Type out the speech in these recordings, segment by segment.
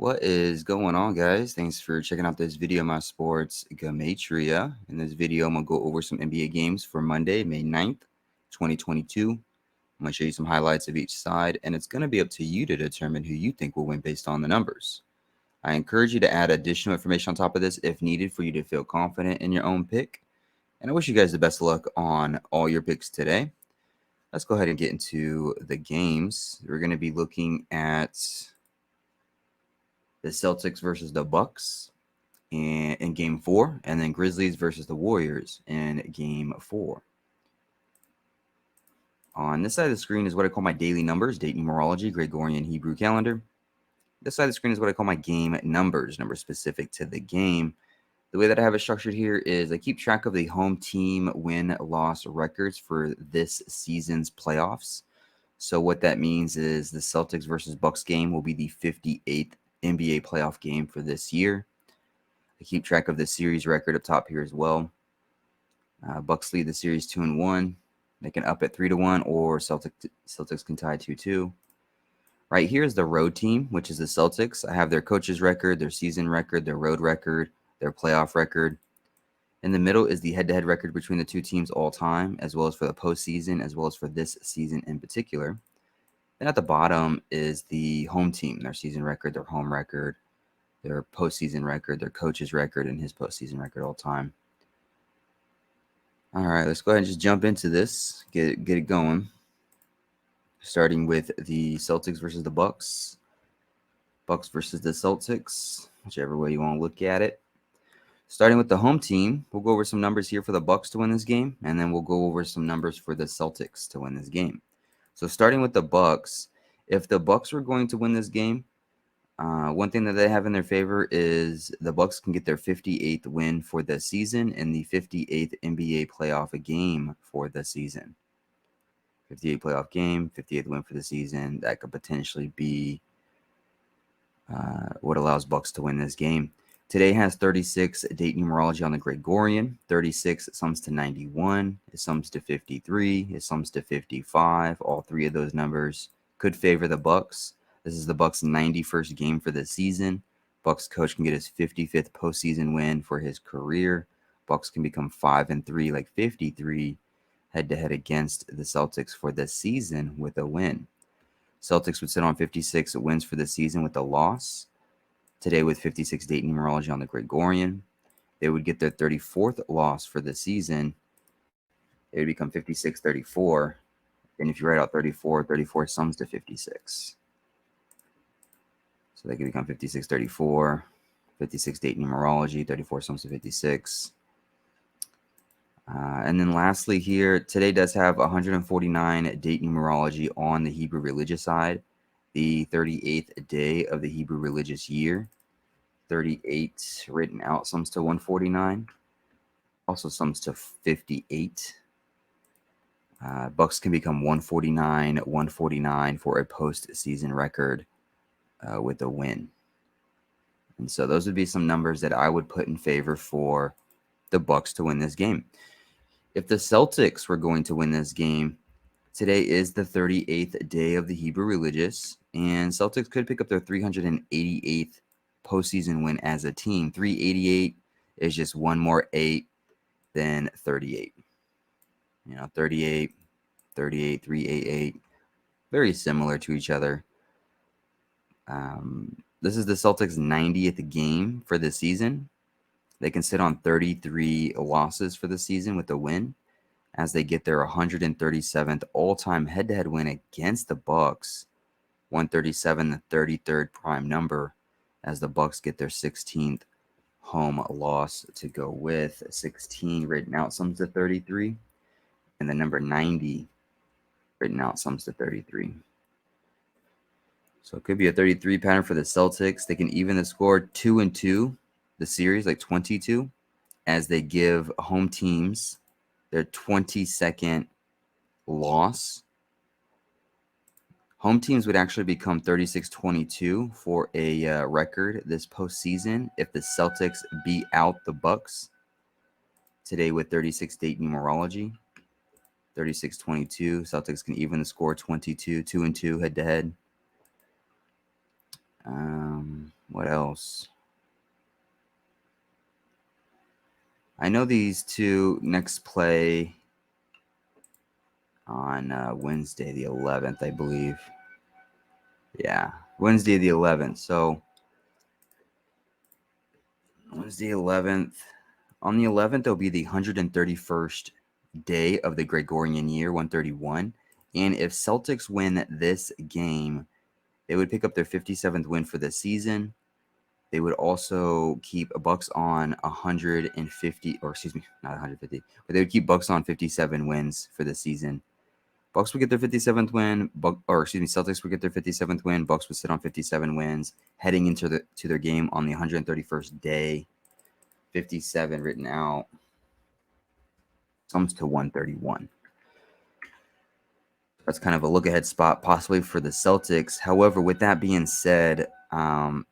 What is going on, guys? Thanks for checking out this video of my sports Gematria. In this video, I'm going to go over some NBA games for Monday, May 9th, 2022. I'm going to show you some highlights of each side, and it's going to be up to you to determine who you think will win based on the numbers. I encourage you to add additional information on top of this if needed for you to feel confident in your own pick. And I wish you guys the best of luck on all your picks today. Let's go ahead and get into the games. We're going to be looking at the Celtics versus the Bucks in game 4, and then Grizzlies versus the Warriors in game 4. On this side of the screen is what I call my daily numbers, date numerology, Gregorian Hebrew calendar. This side of the screen is what I call my game numbers specific to the game. The way that I have it structured here is I keep track of the home team win-loss records for this season's playoffs. So what that means is the Celtics versus Bucks game will be the 58th NBA playoff game for this year. I keep track of the series record up top here as well. Bucks lead the series 2-1. They can up it 3-1, or Celtics can tie 2-2. Right here is the road team, which is the Celtics. I have their coach's record, their season record, their road record, their playoff record. In the middle is the head-to-head record between the two teams all time, as well as for the postseason, as well as for this season in particular. Then at the bottom is the home team, their season record, their home record, their postseason record, their coach's record, and his postseason record all time. All right, let's go ahead and just jump into this, get it going. Starting with the Celtics versus the Bucks. Bucks versus the Celtics, whichever way you want to look at it. Starting with the home team, we'll go over some numbers here for the Bucks to win this game, and then we'll go over some numbers for the Celtics to win this game. So starting with the Bucks, if the Bucks were going to win this game, one thing that they have in their favor is the Bucks can get their 58th win for the season and the 58th NBA playoff game for the season. 58th playoff game, 58th win for the season. That could potentially be what allows Bucks to win this game. Today has 36 date numerology on the Gregorian. 36 sums to 91. It sums to 53. It sums to 55. All three of those numbers could favor the Bucks. This is the Bucks' 91st game for the season. Bucks coach can get his 55th postseason win for his career. Bucks can become 5-3, like 53, head-to-head against the Celtics for this season with a win. Celtics would sit on 56 wins for the season with a loss. Today with 56 date numerology on the Gregorian, they would get their 34th loss for the season. It would become 56-34. And if you write out 34, 34 sums to 56. So they could become 56-34, 56 date numerology, 34 sums to 56. And then lastly here, today does have 149 date numerology on the Hebrew religious side. The 38th day of the Hebrew religious year. 38 written out sums to 149. Also sums to 58. Bucks can become 149 for a postseason record with a win. And so those would be some numbers that I would put in favor for the Bucks to win this game. If the Celtics were going to win this game, today is the 38th day of the Hebrew religious, and Celtics could pick up their 388th postseason win as a team. 388 is just one more 8 than 38. 38, 388, very similar to each other. This is the Celtics' 90th game for the season. They can sit on 33 losses for the season with a win, as they get their 137th all-time head-to-head win against the Bucks. 137, the 33rd prime number, as the Bucks get their 16th home loss to go with. 16 written out sums to 33, and the number 90 written out sums to 33. So it could be a 33 pattern for the Celtics. They can even the score 2-2, the series, like 22, as they give home teams their 22nd loss. Home teams would actually become 36-22 for a record this postseason if the Celtics beat out the Bucks today with 36 date numerology. 36-22. Celtics can even the score 22, 2-2 head-to-head. What else? I know these two next play on Wednesday the 11th, I believe. Yeah, Wednesday the 11th. So Wednesday 11th. On the 11th, it'll be the 131st day of the Gregorian year, 131. And if Celtics win this game, they would pick up their 57th win for the season. They would also keep Bucks on 150, or excuse me, not 150, but they would keep Bucks on 57 wins for the season. Bucks would get their 57th win, Celtics would get their 57th win. Bucks would sit on 57 wins heading into their game on the 131st day. 57 written out comes to 131. That's kind of a look-ahead spot possibly for the Celtics. However, with that being said,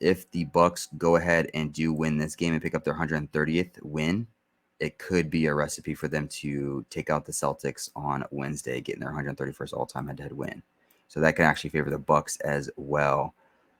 if the Bucks go ahead and do win this game and pick up their 130th win, it could be a recipe for them to take out the Celtics on Wednesday, getting their 131st all-time head-to-head win. So that can actually favor the Bucks as well.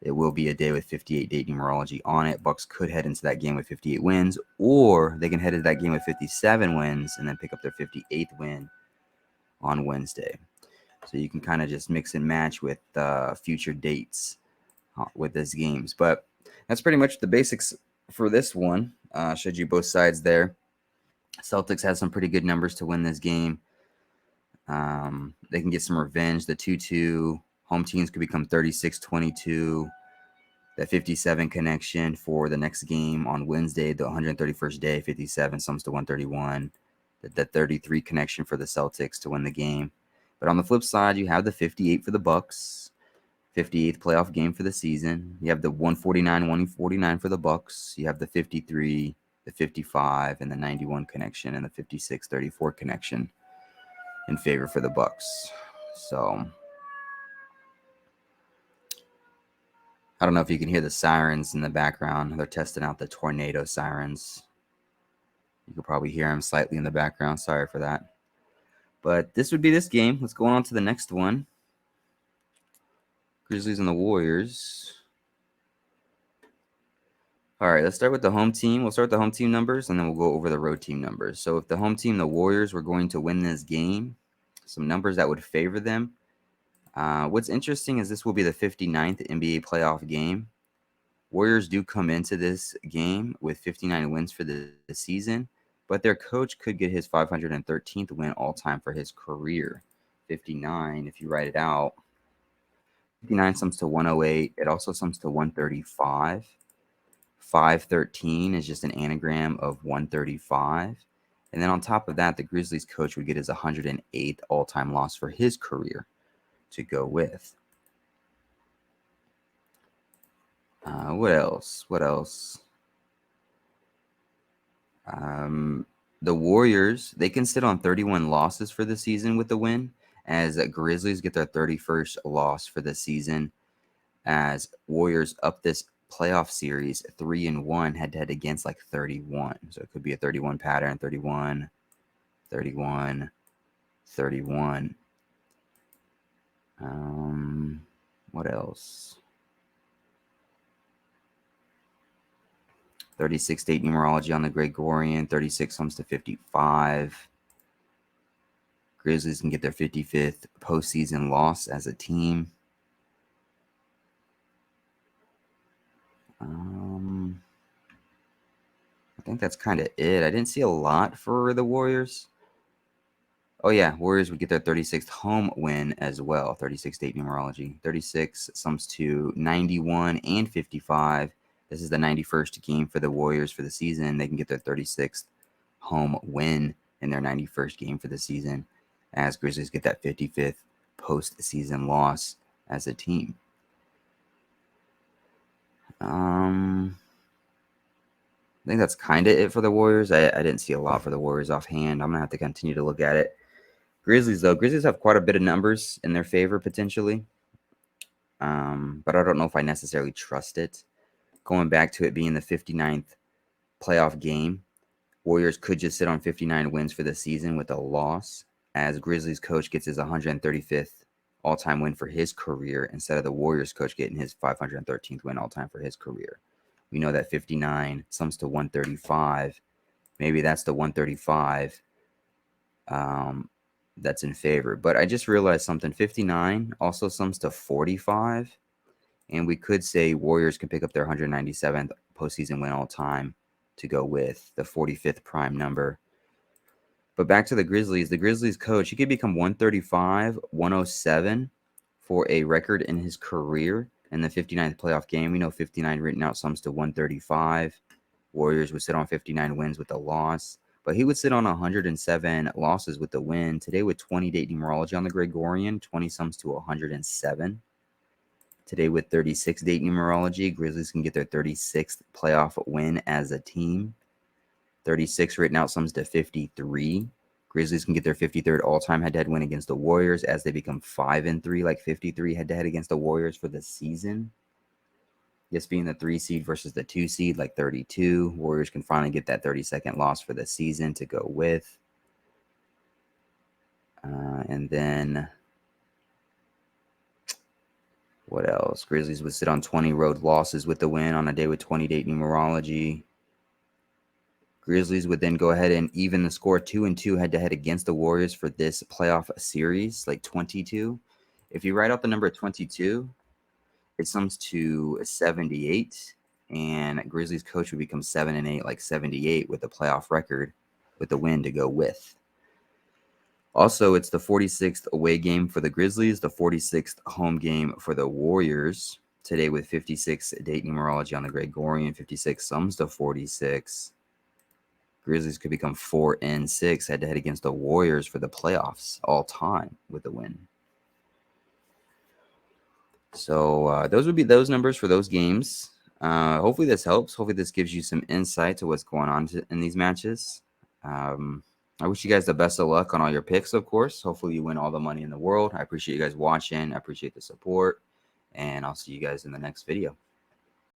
It will be a day with 58 date numerology on it. Bucks could head into that game with 58 wins, or they can head into that game with 57 wins and then pick up their 58th win on Wednesday. So you can kind of just mix and match with future dates with these games. But that's pretty much the basics for this one. Showed you both sides there. Celtics has some pretty good numbers to win this game. They can get some revenge. The 2-2 home teams could become 36-22. That 57 connection for the next game on Wednesday, the 131st day, 57 sums to 131. The 33 connection for the Celtics to win the game. But on the flip side, you have the 58 for the Bucks, 58th playoff game for the season. You have the 149 for the Bucks. You have the 53, the 55, and the 91 connection, and the 56-34 connection in favor for the Bucks. So I don't know if you can hear the sirens in the background. They're testing out the tornado sirens. You could probably hear them slightly in the background. Sorry for that. But this would be this game. Let's go on to the next one. Grizzlies and the Warriors. All right, let's start with the home team. We'll start with the home team numbers, and then we'll go over the road team numbers. So if the home team, the Warriors, were going to win this game, some numbers that would favor them. What's interesting is this will be the 59th NBA playoff game. Warriors do come into this game with 59 wins for the season, but their coach could get his 513th win all-time for his career. 59, if you write it out, 59 sums to 108. It also sums to 135. 513 is just an anagram of 135. And then on top of that, the Grizzlies coach would get his 108th all-time loss for his career to go with. What else? The Warriors, they can sit on 31 losses for the season with the win, as Grizzlies get their 31st loss for the season, as Warriors up this playoff series 3-1 head-to-head against like 31. So it could be a 31 pattern, 31, 31, 31. What else? 36 date numerology on the Gregorian. 36 comes to 55. Grizzlies can get their 55th postseason loss as a team. I think that's kind of it. I didn't see a lot for the Warriors. Oh, yeah. Warriors would get their 36th home win as well. 36 date numerology. 36 sums to 91 and 55. This is the 91st game for the Warriors for the season. They can get their 36th home win in their 91st game for the season, as Grizzlies get that 55th postseason loss as a team. I think that's kind of it for the Warriors. I didn't see a lot for the Warriors offhand. I'm going to have to continue to look at it. Grizzlies, though. Grizzlies have quite a bit of numbers in their favor, potentially. But I don't know if I necessarily trust it. Going back to it being the 59th playoff game, Warriors could just sit on 59 wins for the season with a loss, as Grizzlies coach gets his 135th all-time win for his career instead of the Warriors coach getting his 513th win all-time for his career. We know that 59 sums to 135. Maybe that's the 135 that's in favor. But I just realized something. 59 also sums to 45. And we could say Warriors can pick up their 197th postseason win all time to go with the 45th prime number. But back to the Grizzlies. The Grizzlies coach, he could become 135, 107 for a record in his career in the 59th playoff game. We know 59 written out sums to 135. Warriors would sit on 59 wins with a loss. But he would sit on 107 losses with the win. Today with 20 date numerology on the Gregorian, 20 sums to 107. Today with 36 date numerology, Grizzlies can get their 36th playoff win as a team. 36 written out sums to 53. Grizzlies can get their 53rd all-time head-to-head win against the Warriors as they become 5-3, like 53 head-to-head against the Warriors for the season. This being the 3 seed versus the 2 seed, like 32. Warriors can finally get that 32nd loss for the season to go with. And then what else? Grizzlies would sit on 20 road losses with the win on a day with 20 date numerology. Grizzlies would then go ahead and even the score 2-2 head-to-head against the Warriors for this playoff series, like 22. If you write out the number 22, it sums to 78, and Grizzlies coach would become 7-8, like 78 with the playoff record with the win to go with. Also, it's the 46th away game for the Grizzlies, the 46th home game for the Warriors. Today with 56 date numerology on the Gregorian, 56 sums to 46. Grizzlies could become 4-6 head-to-head against the Warriors for the playoffs all time with the win. So those would be those numbers for those games. Hopefully this helps. Hopefully this gives you some insight to what's going on in these matches. I wish you guys the best of luck on all your picks, of course. Hopefully you win all the money in the world. I appreciate you guys watching. I appreciate the support. And I'll see you guys in the next video.